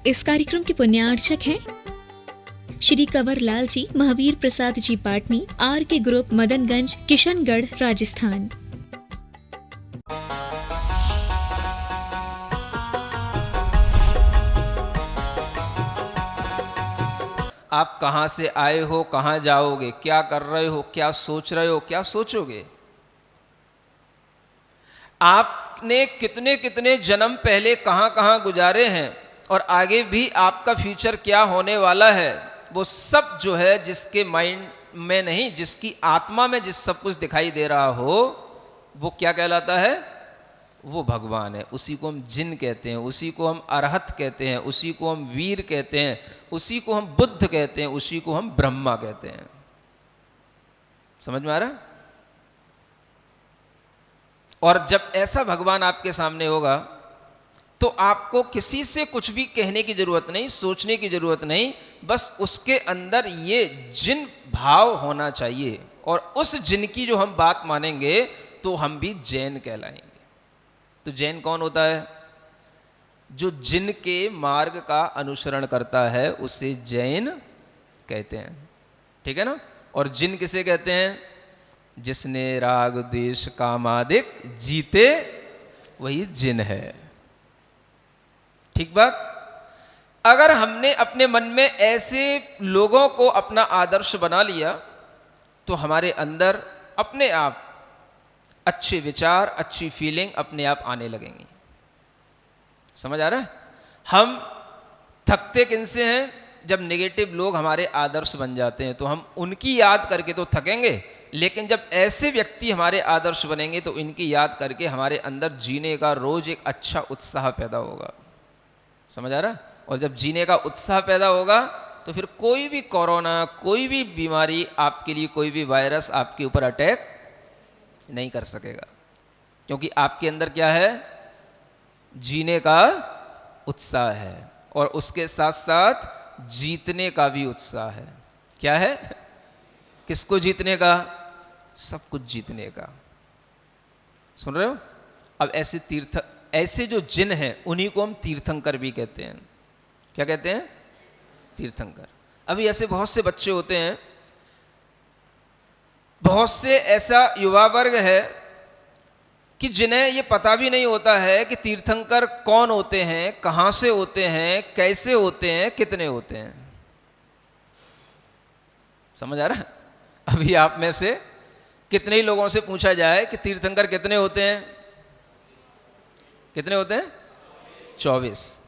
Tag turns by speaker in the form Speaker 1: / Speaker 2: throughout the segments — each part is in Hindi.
Speaker 1: इस कार्यक्रम के पुण्यार्चक हैं श्री कंवर लाल जी, महावीर प्रसाद जी पाटनी, आर के ग्रुप, मदनगंज, किशनगढ़, राजस्थान।
Speaker 2: आप कहाँ से आए हो, कहाँ जाओगे, क्या कर रहे हो, क्या सोच रहे हो, क्या सोचोगे? आपने कितने कितने जन्म पहले कहाँ कहाँ गुजारे हैं और आगे भी आपका फ्यूचर क्या होने वाला है, वो सब जो है जिसके माइंड में नहीं, जिसकी आत्मा में जिस सब कुछ दिखाई दे रहा हो, वो क्या कहलाता है? वो भगवान है। उसी को हम जिन कहते हैं, उसी को हम अरहत कहते हैं, उसी को हम वीर कहते हैं, उसी को हम बुद्ध कहते हैं, उसी को हम ब्रह्मा कहते हैं। समझ में आ रहा है? और जब ऐसा भगवान आपके सामने होगा तो आपको किसी से कुछ भी कहने की जरूरत नहीं, सोचने की जरूरत नहीं, बस उसके अंदर ये जिन भाव होना चाहिए, और उस जिन की जो हम बात मानेंगे तो हम भी जैन कहलाएंगे। तो जैन कौन होता है? जो जिन के मार्ग का अनुसरण करता है उसे जैन कहते हैं। ठीक है ना? और जिन किसे कहते हैं? जिसने राग द्वेष कामादिक जीते वही जिन है। ठीक बात? अगर हमने अपने मन में ऐसे लोगों को अपना आदर्श बना लिया तो हमारे अंदर अपने आप अच्छे विचार, अच्छी फीलिंग अपने आप आने लगेंगी। समझ आ रहा है? हम थकते किनसे हैं? जब नेगेटिव लोग हमारे आदर्श बन जाते हैं तो हम उनकी याद करके तो थकेंगे, लेकिन जब ऐसे व्यक्ति हमारे आदर्श बनेंगे तो इनकी याद करके हमारे अंदर जीने का रोज एक अच्छा उत्साह पैदा होगा। समझ आ रहा है? और जब जीने का उत्साह पैदा होगा तो फिर कोई भी कोरोना, कोई भी बीमारी आपके लिए, कोई भी वायरस आपके ऊपर अटैक नहीं कर सकेगा, क्योंकि आपके अंदर क्या है? जीने का उत्साह है, और उसके साथ साथ जीतने का भी उत्साह है। क्या है? किसको जीतने का? सब कुछ जीतने का। सुन रहे हो? अब ऐसे जो जिन हैं उन्हीं को हम तीर्थंकर भी कहते हैं। क्या कहते हैं? तीर्थंकर। अभी ऐसे बहुत से बच्चे होते हैं, बहुत से ऐसा युवा वर्ग है कि जिन्हें ये पता भी नहीं होता है कि तीर्थंकर कौन होते हैं, कहां से होते हैं, कैसे होते हैं, कितने होते हैं। समझ आ रहा है? अभी आप में से कितने ही लोगों से पूछा जाए कि तीर्थंकर कितने होते हैं? कितने होते हैं? 24।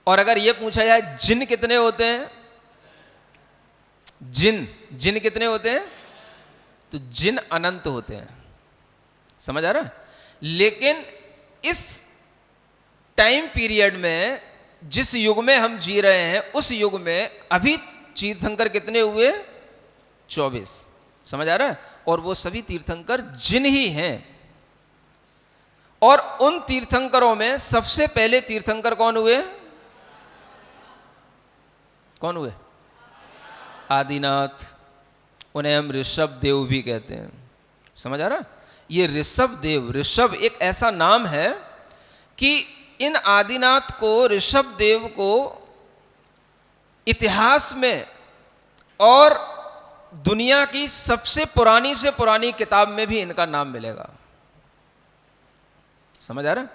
Speaker 2: और अगर ये पूछा जाए जिन कितने होते हैं, जिन कितने होते हैं, तो जिन अनंत होते हैं। समझ आ रहा है? लेकिन इस टाइम पीरियड में, जिस युग में हम जी रहे हैं, उस युग में अभी तीर्थंकर कितने हुए? 24। समझ आ रहा है? और वो सभी तीर्थंकर जिन ही हैं। और उन तीर्थंकरों में सबसे पहले तीर्थंकर कौन हुए? कौन हुए? आदिनाथ। उन्हें हम ऋषभ देव भी कहते हैं। समझ आ रहा? ये ऋषभ देव, ऋषभ एक ऐसा नाम है कि इन आदिनाथ को, ऋषभ देव को इतिहास में और दुनिया की सबसे पुरानी से पुरानी किताब में भी इनका नाम मिलेगा। समझ आ रहा?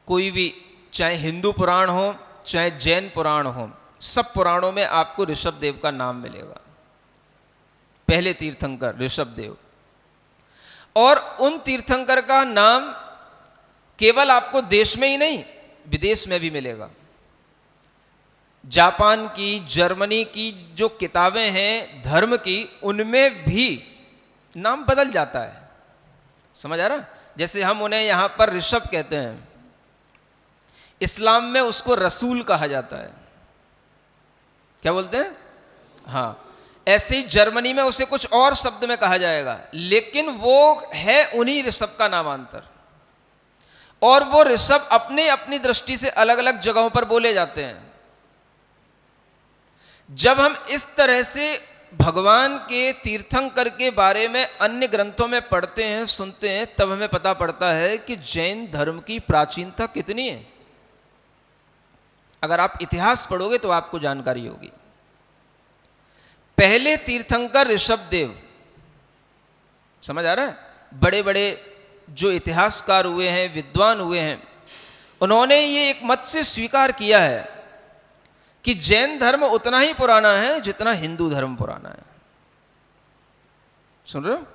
Speaker 2: कोई भी, चाहे हिंदू पुराण हो, चाहे जैन पुराण हो, सब पुराणों में आपको ऋषभ देव का नाम मिलेगा। पहले तीर्थंकर ऋषभ देव। और उन तीर्थंकर का नाम केवल आपको देश में ही नहीं, विदेश में भी मिलेगा। जापान की, जर्मनी की जो किताबें हैं धर्म की, उनमें भी नाम बदल जाता है। समझ आ रहा? जैसे हम उन्हें यहां पर ऋषभ कहते हैं, इस्लाम में उसको रसूल कहा जाता है। क्या बोलते हैं? हाँ। ऐसे ही जर्मनी में उसे कुछ और शब्द में कहा जाएगा, लेकिन वो है उन्हीं ऋषभ का नामांतर। और वो ऋषभ अपने अपनी दृष्टि से अलग अलग जगहों पर बोले जाते हैं। जब हम इस तरह से भगवान के तीर्थंकर के बारे में अन्य ग्रंथों में पढ़ते हैं, सुनते हैं, तब हमें पता पड़ता है कि जैन धर्म की प्राचीनता कितनी है। अगर आप इतिहास पढ़ोगे तो आपको जानकारी होगी। पहले तीर्थंकर ऋषभदेव, समझ आ रहा है? बड़े बड़े जो इतिहासकार हुए हैं, विद्वान हुए हैं, उन्होंने ये एक मत से स्वीकार किया है कि जैन धर्म उतना ही पुराना है जितना हिंदू धर्म पुराना है। सुन रहे हो?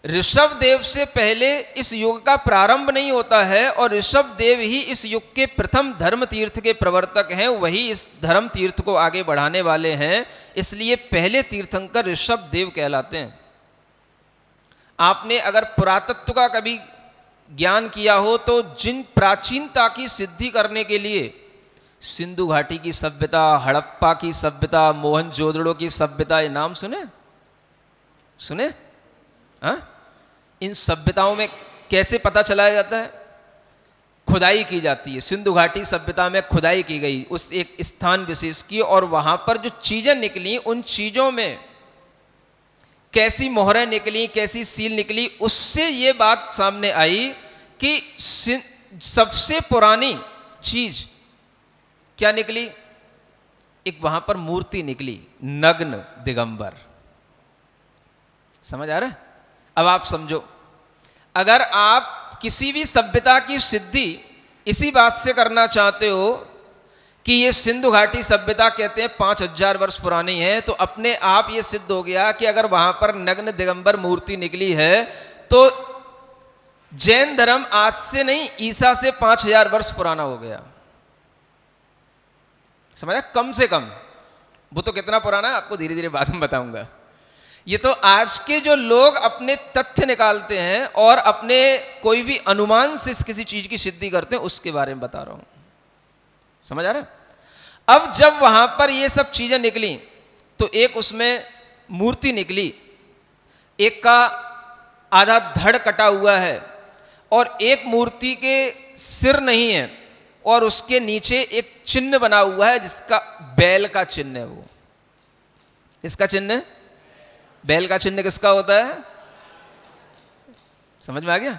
Speaker 2: ऋषभदेव से पहले इस युग का प्रारंभ नहीं होता है और ऋषभदेव ही इस युग के प्रथम धर्म तीर्थ के प्रवर्तक हैं, वही इस धर्म तीर्थ को आगे बढ़ाने वाले हैं, इसलिए पहले तीर्थंकर ऋषभदेव कहलाते हैं। आपने अगर पुरातत्व का कभी ज्ञान किया हो तो जिन प्राचीनता की सिद्धि करने के लिए सिंधु घाटी की सभ्यता, हड़प्पा की सभ्यता, मोहनजोदड़ो की सभ्यता, ये नाम सुने? सुने? हाँ? इन सभ्यताओं में कैसे पता चलाया जाता है? खुदाई की जाती है। सिंधु घाटी सभ्यता में खुदाई की गई उस एक स्थान विशेष की, और वहां पर जो चीजें निकली, उन चीजों में कैसी मोहरें निकली, कैसी सील निकली, उससे ये बात सामने आई कि सबसे पुरानी चीज क्या निकली? एक वहां पर मूर्ति निकली, नग्न दिगंबर। समझ आ रहा है? अब आप समझो, अगर आप किसी भी सभ्यता की सिद्धि इसी बात से करना चाहते हो कि ये सिंधु घाटी सभ्यता कहते हैं 5000 वर्ष पुरानी है, तो अपने आप ये सिद्ध हो गया कि अगर वहां पर नग्न दिगंबर मूर्ति निकली है तो जैन धर्म आज से नहीं, ईसा से 5000 वर्ष पुराना हो गया। समझा? कम से कम। वो तो कितना पुराना है आपको धीरे धीरे बाद में बताऊंगा। ये तो आज के जो लोग अपने तथ्य निकालते हैं और अपने कोई भी अनुमान से किसी चीज की सिद्धि करते हैं, उसके बारे में बता रहा हूं। समझ आ रहा है? अब जब वहां पर ये सब चीजें निकली तो एक उसमें मूर्ति निकली, एक का आधा धड़ कटा हुआ है और एक मूर्ति के सिर नहीं है और उसके नीचे एक चिन्ह बना हुआ है जिसका बैल का चिन्ह है। वो इसका चिन्ह, बैल का चिन्ह किसका होता है? समझ में आ गया?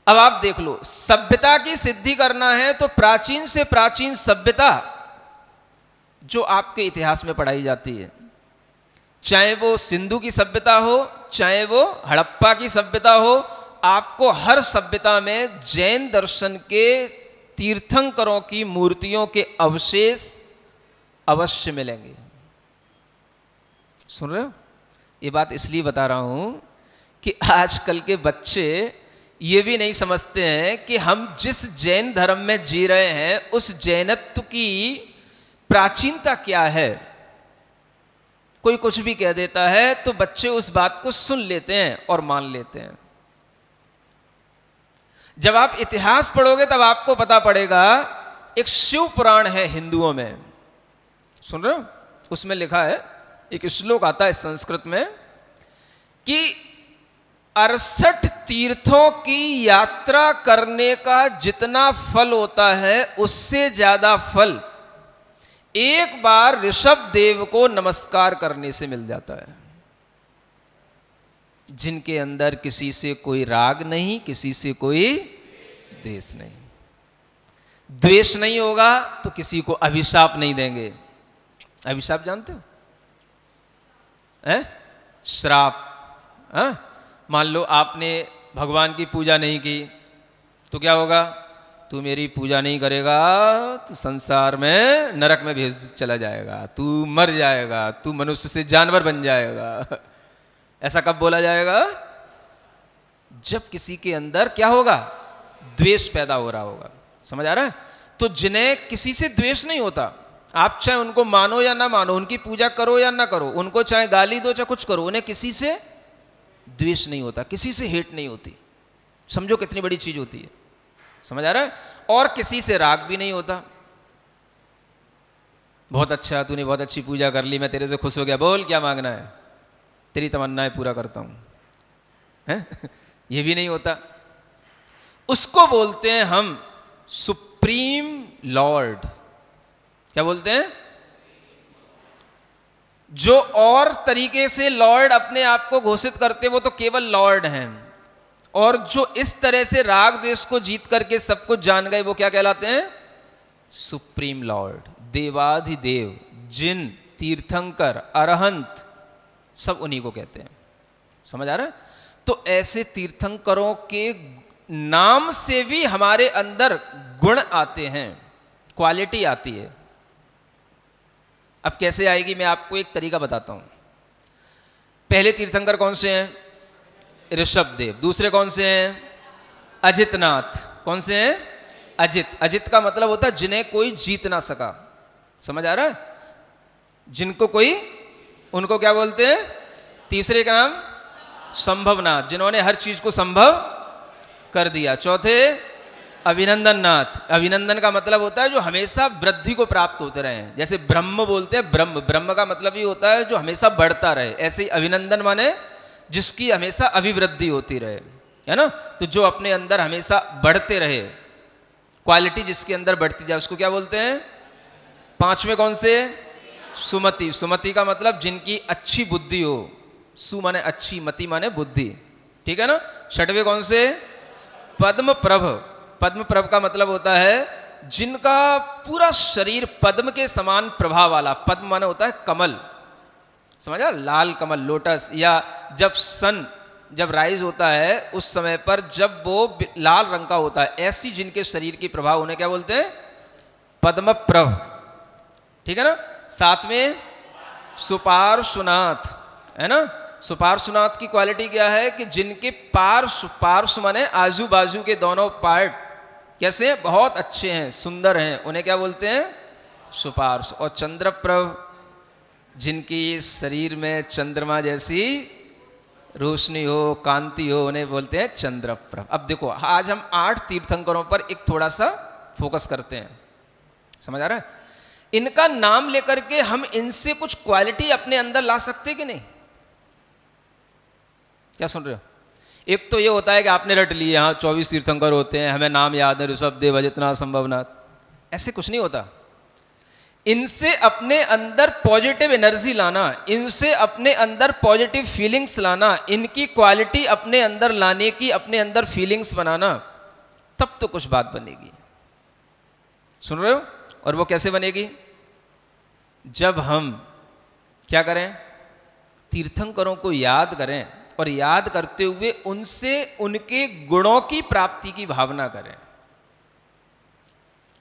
Speaker 2: अब आप देख लो, सभ्यता की सिद्धि करना है तो प्राचीन से प्राचीन सभ्यता जो आपके इतिहास में पढ़ाई जाती है, चाहे वो सिंधु की सभ्यता हो, चाहे वो हड़प्पा की सभ्यता हो, आपको हर सभ्यता में जैन दर्शन के तीर्थंकरों की मूर्तियों के अवशेष अवश्य मिलेंगे। सुन रहे हो? ये बात इसलिए बता रहा हूं कि आजकल के बच्चे ये भी नहीं समझते हैं कि हम जिस जैन धर्म में जी रहे हैं उस जैनत्व की प्राचीनता क्या है। कोई कुछ भी कह देता है तो बच्चे उस बात को सुन लेते हैं और मान लेते हैं। जब आप इतिहास पढ़ोगे तब आपको पता पड़ेगा, एक शिव पुराण है हिंदुओं में, सुन रहे हो? उसमें लिखा है, एक श्लोक आता है संस्कृत में कि 68 तीर्थों की यात्रा करने का जितना फल होता है उससे ज्यादा फल एक बार ऋषभदेव को नमस्कार करने से मिल जाता है, जिनके अंदर किसी से कोई राग नहीं, किसी से कोई द्वेष नहीं। द्वेष नहीं होगा तो किसी को अभिशाप नहीं देंगे। अभिशाप जानते हो? श्राप। मान लो आपने भगवान की पूजा नहीं की तो क्या होगा? तू मेरी पूजा नहीं करेगा तो संसार में नरक में भेज चला जाएगा, तू मर जाएगा, तू मनुष्य से जानवर बन जाएगा। ऐसा कब बोला जाएगा? जब किसी के अंदर क्या होगा? द्वेष पैदा हो रहा होगा। समझ आ रहा है? तो जिन्हें किसी से द्वेष नहीं होता, आप चाहे उनको मानो या ना मानो, उनकी पूजा करो या ना करो, उनको चाहे गाली दो चाहे कुछ करो, उन्हें किसी से द्वेष नहीं होता, किसी से हेट नहीं होती। समझो कितनी बड़ी चीज होती है। समझ आ रहा है? और किसी से राग भी नहीं होता। बहुत अच्छा, तूने बहुत अच्छी पूजा कर ली, मैं तेरे से खुश हो गया, बोल क्या मांगना है, तेरी तमन्नाएं पूरा करता हूं, है? ये भी नहीं होता। उसको बोलते हैं हम सुप्रीम लॉर्ड। क्या बोलते हैं? जो और तरीके से लॉर्ड अपने आप को घोषित करते वो तो केवल लॉर्ड हैं, और जो इस तरह से राग द्वेष को जीत करके सब कुछ जान गए वो क्या कहलाते हैं? सुप्रीम लॉर्ड, देवाधिदेव, जिन, तीर्थंकर, अरहंत, सब उन्हीं को कहते हैं। समझ आ रहा है? तो ऐसे तीर्थंकरों के नाम से भी हमारे अंदर गुण आते हैं, क्वालिटी आती है। अब कैसे आएगी, मैं आपको एक तरीका बताता हूं। पहले तीर्थंकर कौन से हैं? ऋषभदेव। दूसरे कौन से हैं? अजितनाथ। कौन से हैं? अजित। अजित का मतलब होता है जिन्हें कोई जीत ना सका। समझ आ रहा है? जिनको कोई, उनको क्या बोलते हैं? तीसरे का नाम संभवनाथ, जिन्होंने हर चीज को संभव कर दिया। चौथे अभिनंदन नाथ। अभिनंदन का मतलब होता है जो हमेशा वृद्धि को प्राप्त होते रहे। जैसे ब्रह्म बोलते हैं, ब्रह्म, ब्रह्म का मतलब ही होता है जो हमेशा बढ़ता रहे। ऐसे ही अभिनंदन माने जिसकी हमेशा अभिवृद्धि होती रहे, है ना? तो जो अपने अंदर हमेशा बढ़ते रहे, क्वालिटी जिसके अंदर बढ़ती जाए, उसको क्या बोलते हैं? पांचवें कौन से? सुमति। सुमति का मतलब जिनकी अच्छी बुद्धि हो। सु माने अच्छी, मति माने बुद्धि, ठीक है ना? छठवें कौन से? पद्म प्रभ। पद्म प्रभ का मतलब होता है जिनका पूरा शरीर पद्म के समान प्रभाव वाला। पद्म माने होता है कमल, समझा? लाल कमल, लोटस। या जब सन जब राइज होता है उस समय पर जब वो लाल रंग का होता है, ऐसी जिनके शरीर की प्रभाव, उन्हें क्या बोलते हैं? पद्म प्रभ, ठीक है ना? सातवें सुपार्श्वनाथ, है ना? सुपार्श्वनाथ की क्वालिटी क्या है कि जिनके पार्श्व, पार्श्व माने आजू बाजू के दोनों पार्ट कैसे? बहुत अच्छे हैं, सुंदर हैं, उन्हें क्या बोलते हैं? सुपार्श्व। और चंद्रप्रभ, जिनकी शरीर में चंद्रमा जैसी रोशनी हो, कांति हो, उन्हें बोलते हैं चंद्रप्रभ। अब देखो, आज हम 8 तीर्थंकरों पर एक थोड़ा सा फोकस करते हैं। समझ आ रहा है? इनका नाम लेकर के हम इनसे कुछ क्वालिटी अपने अंदर ला सकते कि नहीं? क्या सुन रहे हो? एक तो ये होता है कि आपने रट लिए, यहाँ 24 तीर्थंकर होते हैं, हमें नाम याद है, ऋषभदेव, अजितनाथ, संभवनाथ। ऐसे कुछ नहीं होता। इनसे अपने अंदर पॉजिटिव एनर्जी लाना, इनसे अपने अंदर पॉजिटिव फीलिंग्स लाना, इनकी क्वालिटी अपने अंदर लाने की, अपने अंदर फीलिंग्स बनाना, तब तो कुछ बात बनेगी। सुन रहे हो? और वो कैसे बनेगी? जब हम क्या करें? तीर्थंकरों को याद करें और याद करते हुए उनसे उनके गुणों की प्राप्ति की भावना करें।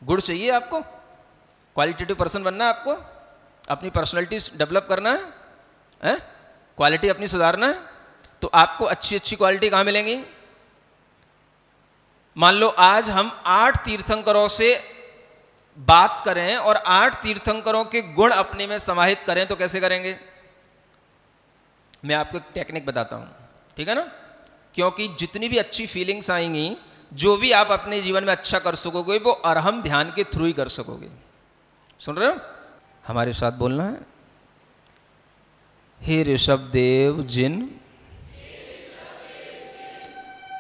Speaker 2: गुण चाहिए आपको? क्वालिटेटिव पर्सन बनना है आपको? अपनी पर्सनैलिटी डेवलप करना है? क्वालिटी अपनी सुधारना है? तो आपको अच्छी अच्छी क्वालिटी कहाँ मिलेंगी? मान लो आज हम 8 तीर्थंकरों से बात करें और 8 तीर्थंकरों के गुण अपने में समाहित करें, तो कैसे करेंगे? मैं आपको एक टेक्निक बताता हूं, ठीक है ना? क्योंकि जितनी भी अच्छी फीलिंग्स आएंगी, जो भी आप अपने जीवन में अच्छा कर सकोगे, वो अरहम ध्यान के थ्रू ही कर सकोगे। सुन रहे हो? हमारे साथ बोलना है। हे ऋषभदेव जिन।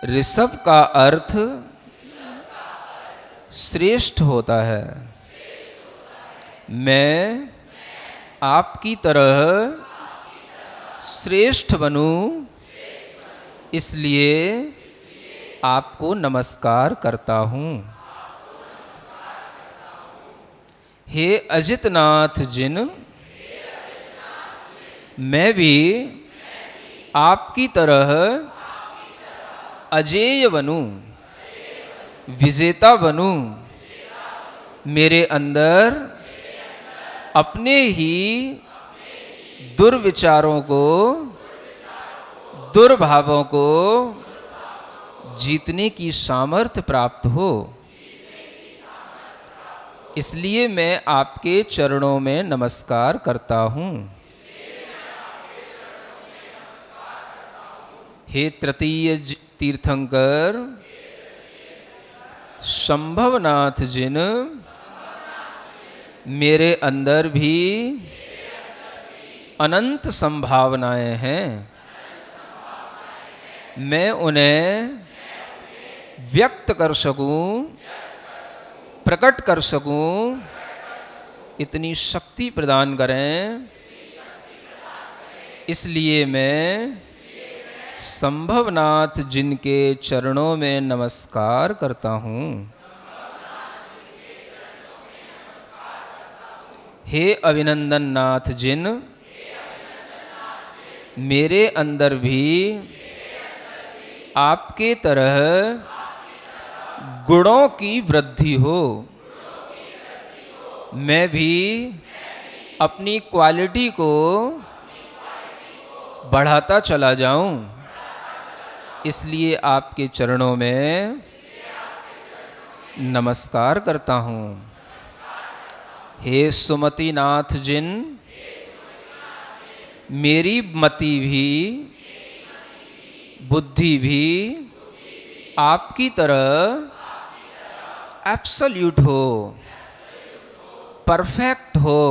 Speaker 2: ऋषभ का अर्थ श्रेष्ठ होता है। मैं आपकी तरह श्रेष्ठ बनूं, इसलिए आपको नमस्कार करता हूं। हे अजितनाथ जिन। मैं भी आपकी तरह अजेय बनूं, विजेता बनूं। मेरे अंदर अपने ही दुर्विचारों को, दुर्भावों को जीतने की सामर्थ्य प्राप्त हो, इसलिए मैं आपके चरणों में नमस्कार करता हूं। हे तृतीय तीर्थंकर संभवनाथ जिन। मेरे अंदर भी अनंत संभावनाएं हैं। मैं उन्हें व्यक्त कर सकूं, प्रकट कर सकूं, इतनी शक्ति प्रदान करें, इसलिए मैं संभवनाथ जिनके चरणों में नमस्कार करता हूं। हे अभिनंदन नाथ जिन मेरे अंदर भी आपके तरह गुणों की वृद्धि हो, मैं भी अपनी क्वालिटी को बढ़ाता चला जाऊं, इसलिए आपके चरणों में नमस्कार करता हूं। हे सुमति नाथ जिन मेरी मति भी बुद्धि भी आपकी तरह एब्सोल्यूट हो, परफेक्ट हो,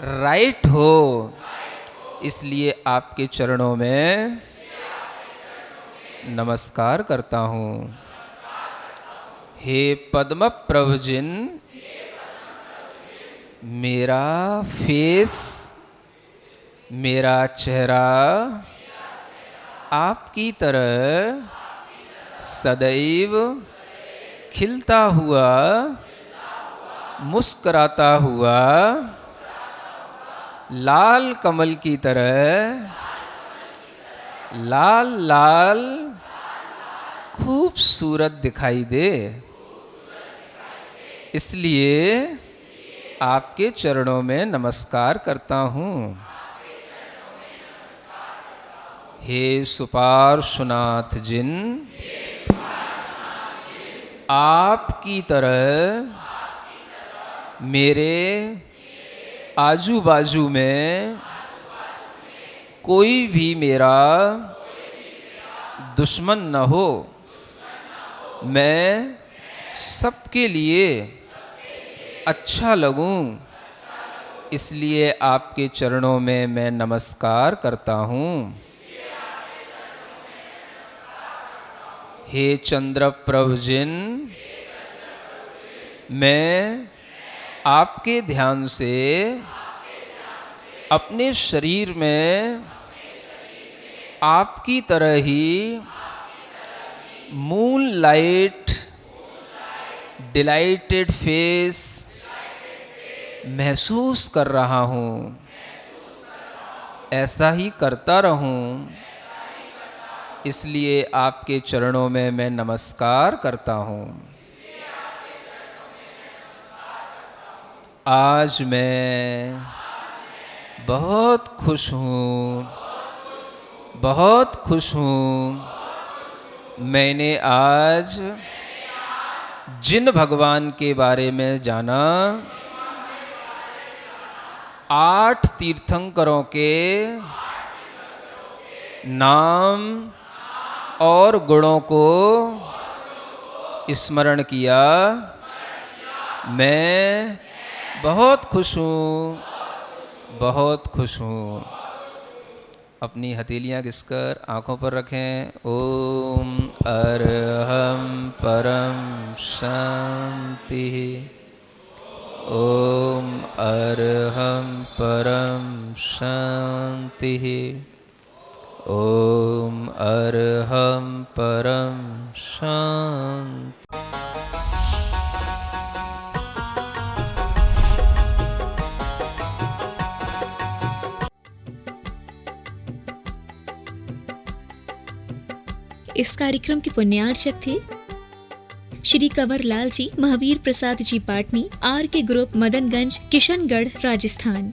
Speaker 2: राइट हो, इसलिए आपके चरणों में नमस्कार करता हूँ। हे पद्म प्रभ जिन मेरा फेस, मेरा चेहरा आपकी तरह सदैव खिलता हुआ, मुस्कुराता हुआ, लाल कमल की तरह लाल लाल खूबसूरत दिखाई दे, इसलिए आपके चरणों में नमस्कार करता हूँ। हे सुपार्श्वनाथ जिन आपकी तरह मेरे आजू बाजू में कोई भी मेरा दुश्मन न हो, मैं सबके लिए अच्छा लगूं, इसलिए आपके चरणों में मैं नमस्कार करता हूँ। हे चंद्र प्रभ जिन मैं आपके ध्यान से अपने शरीर में आपकी तरह ही मून लाइट डिलाइटेड फेस महसूस कर रहा हूँ, ऐसा ही करता रहूं, इसलिए आपके चरणों में मैं नमस्कार करता हूँ। आज मैं बहुत खुश हूँ, बहुत खुश हूँ। मैंने आज जिन भगवान के बारे में जाना, 8 तीर्थंकरों के नाम और गुणों को स्मरण किया, मैं बहुत खुश हूँ, बहुत खुश हूँ। अपनी हथेलियाँ घिसकर आँखों पर रखें। ओम अरहम परम शांति। ओम अरहम परम शांति। ओम अरहम परम शांति।
Speaker 1: इस कार्यक्रम के पुण्यार्चक थे श्री कंवर लाल जी महावीर प्रसाद जी पाटनी, आर के ग्रुप, मदनगंज, किशनगढ़, राजस्थान।